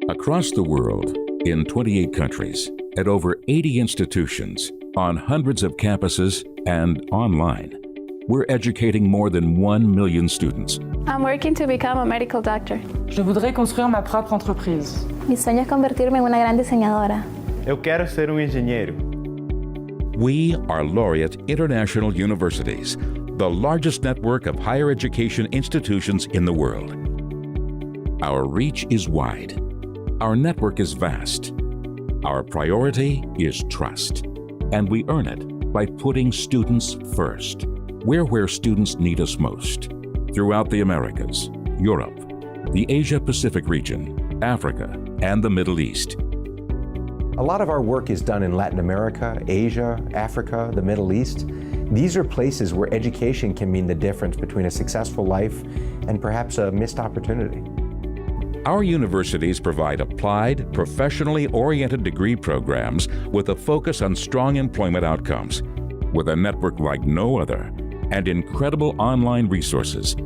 Across the world, in 28 countries, at over 80 institutions, on hundreds of campuses, and online, we're educating more than 1 million students. I'm working to become a medical doctor. Je voudrais construire ma propre entreprise. Mi sueño es convertirme en una gran diseñadora. Eu quero ser engenheiro. We are Laureate International Universities, the largest network of higher education institutions in the world. Our reach is wide. Our network is vast. Our priority is trust. And we earn it by putting students first. We're where students need us most. Throughout the Americas, Europe, the Asia-Pacific region, Africa, and the Middle East. A lot of our work is done in Latin America, Asia, Africa, the Middle East. These are places where education can mean the difference between a successful life and perhaps a missed opportunity. Our universities provide applied, professionally oriented degree programs with a focus on strong employment outcomes. With a network like no other and incredible online resources,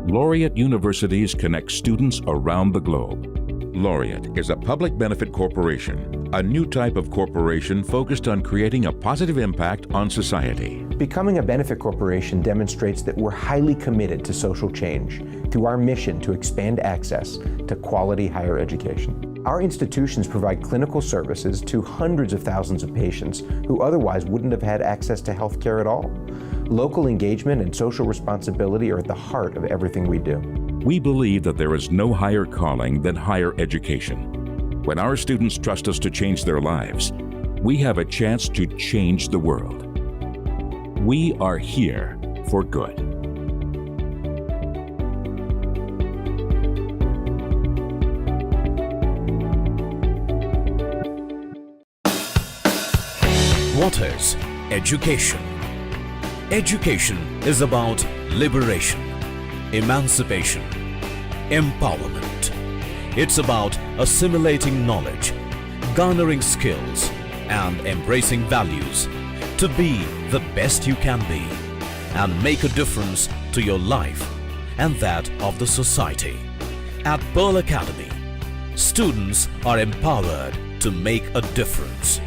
Laureate Universities connect students around the globe. Laureate is a public benefit corporation, a new type of corporation focused on creating a positive impact on society. Becoming a benefit corporation demonstrates that we're highly committed to social change through our mission to expand access to quality higher education. Our institutions provide clinical services to hundreds of thousands of patients who otherwise wouldn't have had access to health care at all. Local engagement and social responsibility are at the heart of everything we do. We believe that there is no higher calling than higher education. When our students trust us to change their lives, we have a chance to change the world. We are here for good. What is education? Education is about liberation, emancipation, empowerment. It's about assimilating knowledge, garnering skills, and embracing values to be the best you can be and make a difference to your life and that of the society. At Pearl Academy, students are empowered to make a difference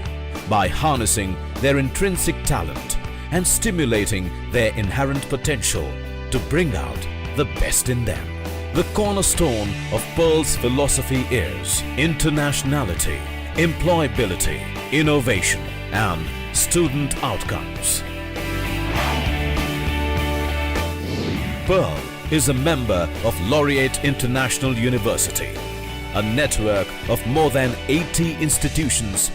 by harnessing their intrinsic talent and stimulating their inherent potential to bring out the best in them. The cornerstone of Pearl's philosophy is internationality, employability, innovation, and student outcomes. Pearl is a member of Laureate International University, a network of more than 80 institutions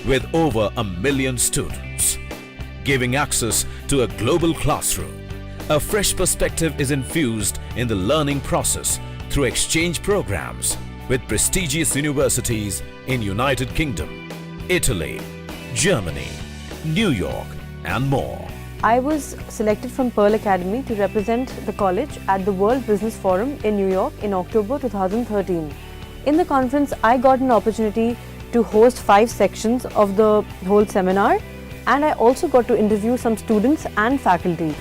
with over 1 million students, giving access to a global classroom. A fresh perspective is infused in the learning process through exchange programs with prestigious universities in United Kingdom, Italy, Germany, New York, and more. I was selected from Pearl Academy to represent the college at the World Business Forum in New York in October 2013. In the conference, I got an opportunity to host 5 sections of the whole seminar, and I also got to interview some students and faculty.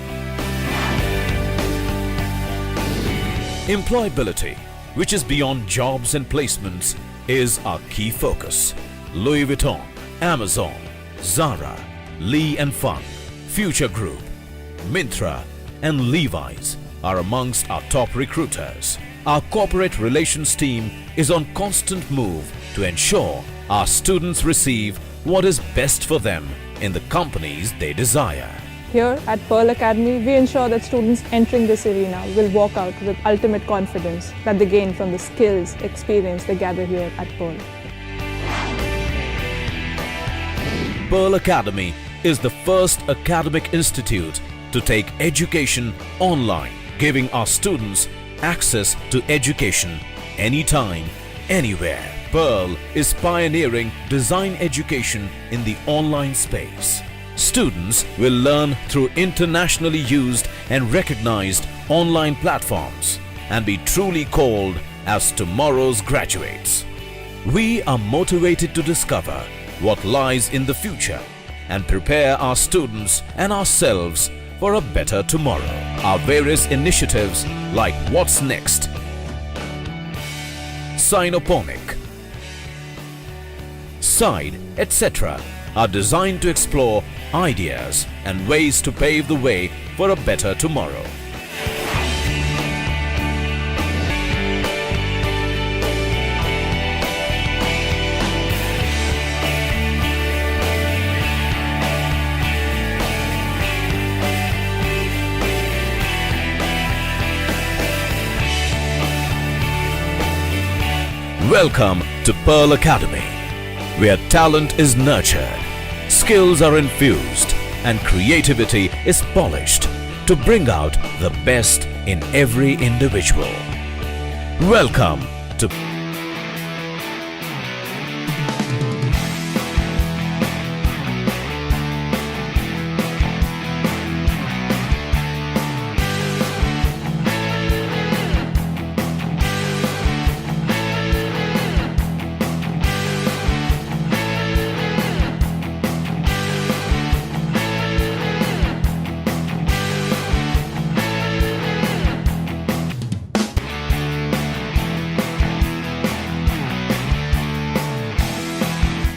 Employability, which is beyond jobs and placements, is our key focus. Louis Vuitton, Amazon, Zara, Lee & Fung, Future Group, Myntra, and Levi's are amongst our top recruiters. Our corporate relations team is on constant move to ensure our students receive what is best for them in the companies they desire. Here at Pearl Academy, we ensure that students entering this arena will walk out with ultimate confidence that they gain from the skills, experience they gather here at Pearl. Pearl Academy is the first academic institute to take education online, giving our students access to education anytime, anywhere. Pearl is pioneering design education in the online space. Students will learn through internationally used and recognized online platforms and be truly called as tomorrow's graduates. We are motivated to discover what lies in the future and prepare our students and ourselves for a better tomorrow. Our various initiatives like What's Next, Sinoponic, Side, etc. are designed to explore ideas and ways to pave the way for a better tomorrow. Welcome to Pearl Academy, where talent is nurtured, skills are infused, and creativity is polished to bring out the best in every individual. Welcome to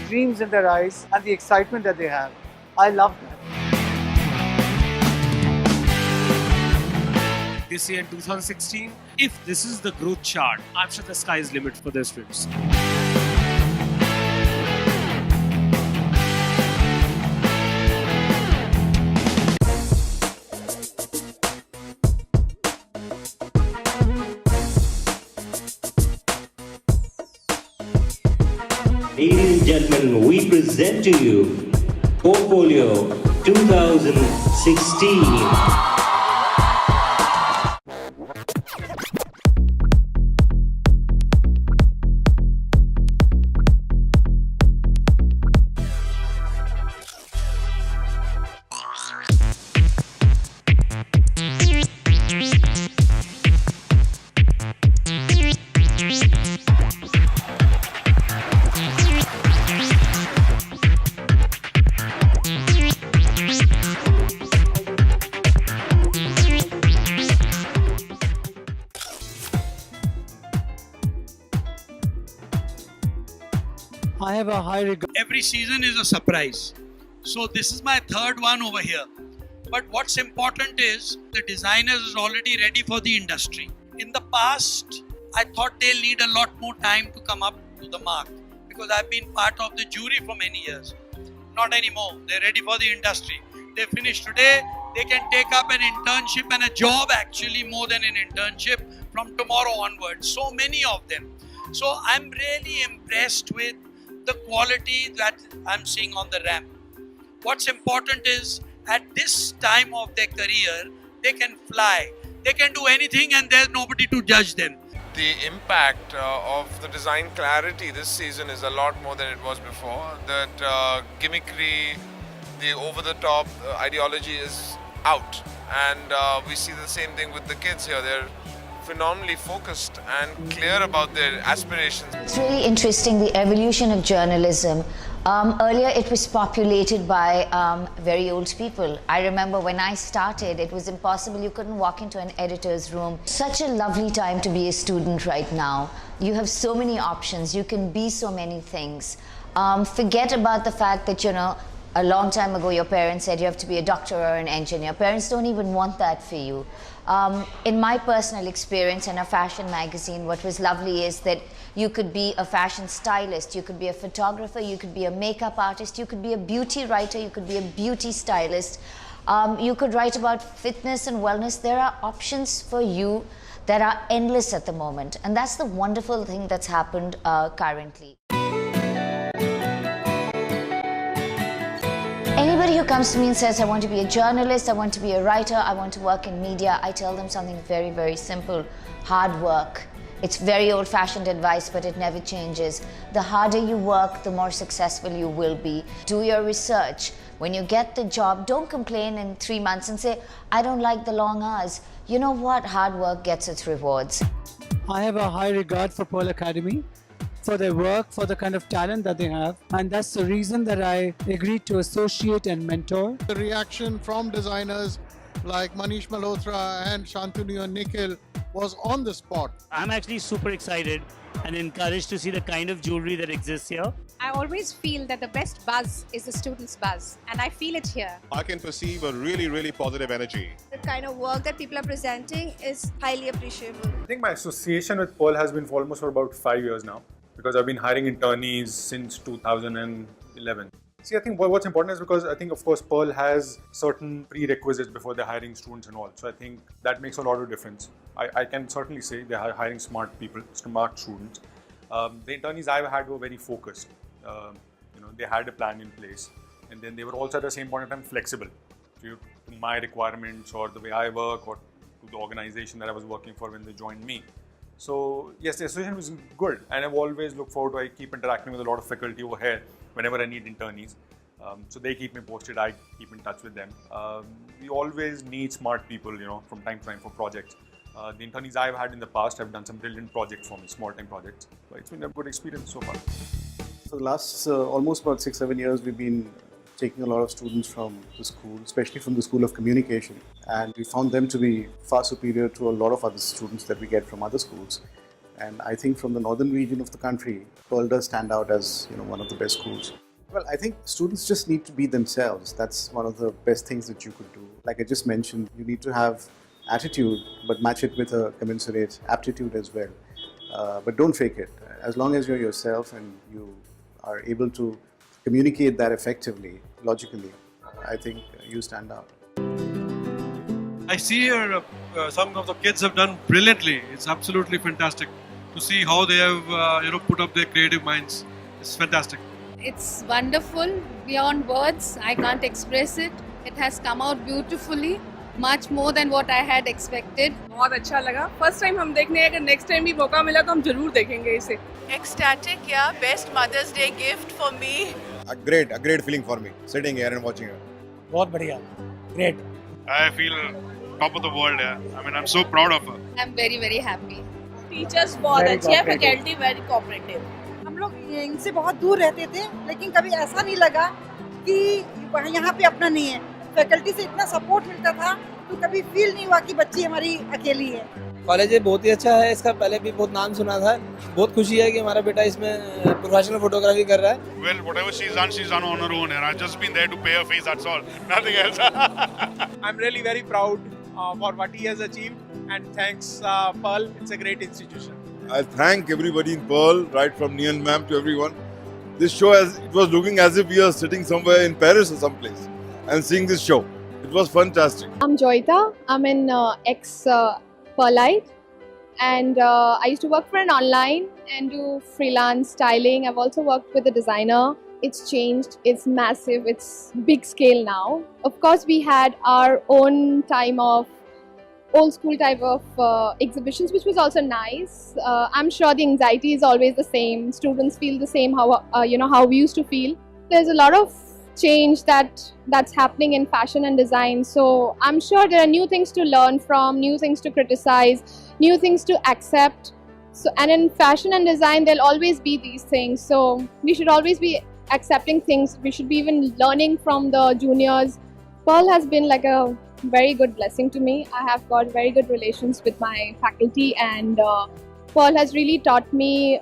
dreams in their eyes and the excitement that they have. I love that. This year in 2016, if this is the growth chart, I'm sure the sky is the limit for their students. Ladies and gentlemen, we present to you Portfolio 2016. I have a high regard. Every season is a surprise. So this is my third one over here. But what's important is the designers is already ready for the industry. In the past, I thought they'll need a lot more time to come up to the mark because I've been part of the jury for many years. Not anymore. They're ready for the industry. They finish today, they can take up an internship and a job, actually more than an internship, from tomorrow onwards. So many of them. So I'm really impressed with the quality that I'm seeing on the ramp. What's important is at this time of their career, they can fly. They can do anything and there's nobody to judge them. The impact of the design clarity this season is a lot more than it was before. That gimmickry, the over-the-top ideology is out. And we see the same thing with the kids here. They're phenomenally focused and clear about their aspirations. It's really interesting, the evolution of journalism. Earlier it was populated by very old people. I remember when I started, it was impossible. You couldn't walk into an editor's room. Such a lovely time to be a student right now. You have so many options. You can be so many things. Forget about the fact that, you know, a long time ago your parents said you have to be a doctor or an engineer. Parents don't even want that for you. In my personal experience in a fashion magazine, what was lovely is that you could be a fashion stylist, you could be a photographer, you could be a makeup artist, you could be a beauty writer, you could be a beauty stylist, you could write about fitness and wellness. There are options for you that are endless at the moment, and that's the wonderful thing that's happened currently. Anybody who comes to me and says, I want to be a journalist, I want to be a writer, I want to work in media, I tell them something very, very simple: hard work. It's very old-fashioned advice, but it never changes. The harder you work, the more successful you will be. Do your research. When you get the job, don't complain in 3 months and say, I don't like the long hours. You know what? Hard work gets its rewards. I have a high regard for Pearl Academy, for their work, for the kind of talent that they have, and that's the reason that I agreed to associate and mentor. The reaction from designers like Manish Malhotra and Shantanu and Nikhil was on the spot. I'm actually super excited, and encouraged to see the kind of jewelry that exists here. I always feel that the best buzz is the students' buzz, and I feel it here. I can perceive a really positive energy. The kind of work that people are presenting is highly appreciable. I think my association with Pearl has been for almost about 5 years now, because I've been hiring internees since 2011. See, I think what's important is because I think, of course, Pearl has certain prerequisites before they're hiring students and all. So I think that makes a lot of difference. I can certainly say they're hiring smart people, smart students. The internees I've had were very focused. They had a plan in place, and then they were also at the same point in time flexible to my requirements or the way I work or to the organization that I was working for when they joined me. So yes, the association was good, and I've always looked forward to. I keep interacting with a lot of faculty over here whenever I need internees. So they keep me posted. I keep in touch with them. We always need smart people, from time to time for projects. The internees I've had in the past have done some brilliant projects for me, small-time projects. But it's been a good experience so far. For the last almost about 6-7 years, we've been taking a lot of students from the school, especially from the School of Communication, and we found them to be far superior to a lot of other students that we get from other schools. And I think from the northern region of the country, Pearl does stand out as one of the best schools. Well, I think students just need to be themselves. That's one of the best things that you could do. Like I just mentioned, you need to have attitude, but match it with a commensurate aptitude as well. But don't fake it. As long as you're yourself and you are able to communicate that effectively, logically, I think you stand out. I see here some of the kids have done brilliantly. It's absolutely fantastic to see how they have put up their creative minds. It's fantastic. It's wonderful beyond words. I can't express it. It has come out beautifully, much more than what I had expected. बहुत अच्छा लगा. First time हम देखने अगर next time भी मौका मिला तो हम जरूर देखेंगे इसे. Ecstatic, yeah. Best Mother's Day gift for me. A great feeling for me, sitting here and watching her. बहुत बढ़िया. Great. I feel top of the world. Yeah. I mean, I'm so proud of her. I'm very, very happy. Teachers बहुत अच्छे हैं, faculty very cooperative. हम लोग इनसे बहुत दूर रहते थे, लेकिन कभी ऐसा नहीं लगा कि यहाँ पे अपना नहीं है. फैकल्टी से इतना सपोर्ट मिलता था तो कभी फील नहीं हुआ कि बच्ची हमारी अकेली है. कॉलेज बहुत ही अच्छा है. इसका पहले भी बहुत नाम सुना था. बहुत खुशी है कि हमारा बेटा इसमें प्रोफेशनल फोटोग्राफी कर रहा है. Well, whatever she's done on her own, and I've just been there to pay her fees. That's all. Nothing else. I'm really very proud for what he has achieved, and thanks Pearl. It's a great institution. I thank everybody in Pearl, right from Nian ma'am to everyone. This show, it was looking as if we are sitting somewhere in Paris or someplace and seeing this show. It was fantastic. I'm Joyita. I'm an ex-Pearlite, and I used to work for an online and do freelance styling. I've also worked with a designer. It's changed. It's massive. It's big scale now. Of course, we had our own time of old school type of exhibitions, which was also nice. I'm sure the anxiety is always the same. Students feel the same how we used to feel. There's a lot of change that's happening in fashion and design. So I'm sure there are new things to learn from, new things to criticize, new things to accept. So, and in fashion and design, there'll always be these things. So we should always be accepting things. We should be even learning from the juniors. Pearl has been like a very good blessing to me. I have got very good relations with my faculty, and Pearl has really taught me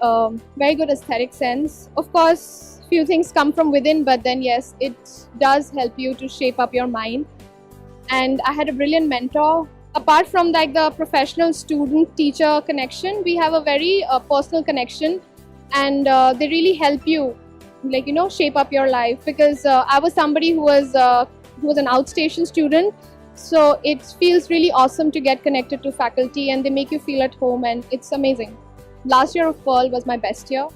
very good aesthetic sense. Of course, few things come from within, but then yes, it does help you to shape up your mind. And I had a brilliant mentor. Apart from like the professional student-teacher connection, we have a very personal connection, and they really help you, shape up your life. Because I was somebody who was an outstation student. So it feels really awesome to get connected to faculty, and they make you feel at home, and it's amazing. Last year of Pearl was my best year,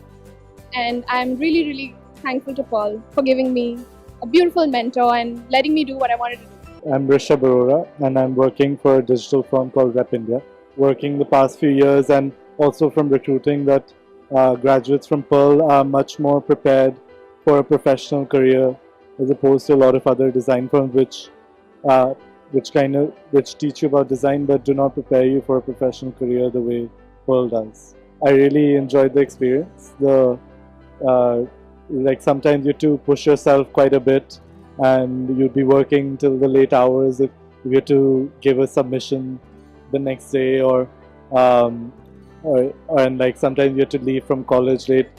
and I'm really, really thankful to Pearl for giving me a beautiful mentor and letting me do what I wanted to do. I'm Rishabh Arora, and I'm working for a digital firm called Rep India. Working the past few years, and also from recruiting, that graduates from Pearl are much more prepared for a professional career as opposed to a lot of other design firms which teach you about design but do not prepare you for a professional career the way Pearl does. I really enjoyed the experience. Sometimes you have to push yourself quite a bit, and you'd be working till the late hours if you have to give a submission the next day, or and like sometimes you had to leave from college late,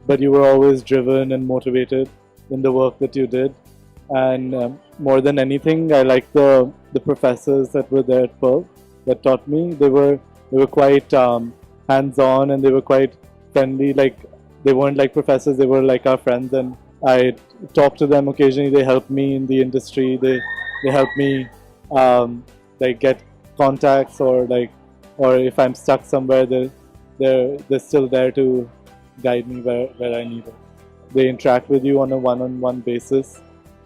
but you were always driven and motivated in the work that you did. And more than anything, I like the professors that were there at Pearl that taught me. They were quite hands-on, and they were quite friendly. Like, they weren't like professors; they were like our friends. And I talked to them occasionally. They helped me in the industry. They helped me like get contacts, or if I'm stuck somewhere, they're still there to guide me where I need it. They interact with you on a one-on-one basis,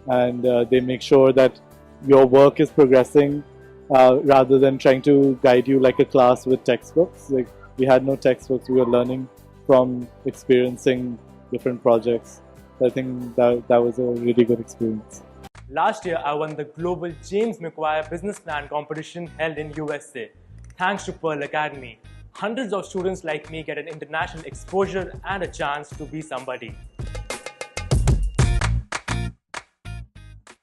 and they make sure that your work is progressing rather than trying to guide you like a class with textbooks. Like, we had no textbooks. We were learning from experiencing different projects. I think that was a really good experience. Last year, I won the Global James McQuire Business Plan competition held in USA. Thanks to Pearl Academy, hundreds of students like me get an international exposure and a chance to be somebody.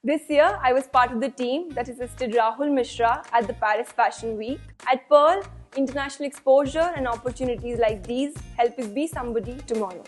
This year, I was part of the team that assisted Rahul Mishra at the Paris Fashion Week. At Pearl, international exposure and opportunities like these help us be somebody tomorrow.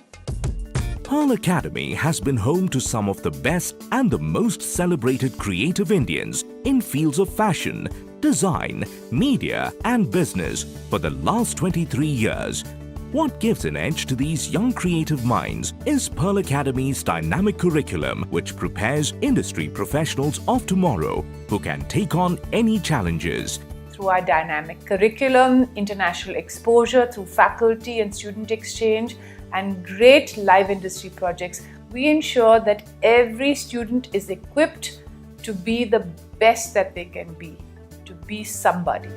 Pearl Academy has been home to some of the best and the most celebrated creative Indians in fields of fashion, design, media and business for the last 23 years. What gives an edge to these young creative minds is Pearl Academy's dynamic curriculum, which prepares industry professionals of tomorrow who can take on any challenges. Through our dynamic curriculum, international exposure through faculty and student exchange, and great live industry projects, we ensure that every student is equipped to be the best that they can be, to be somebody.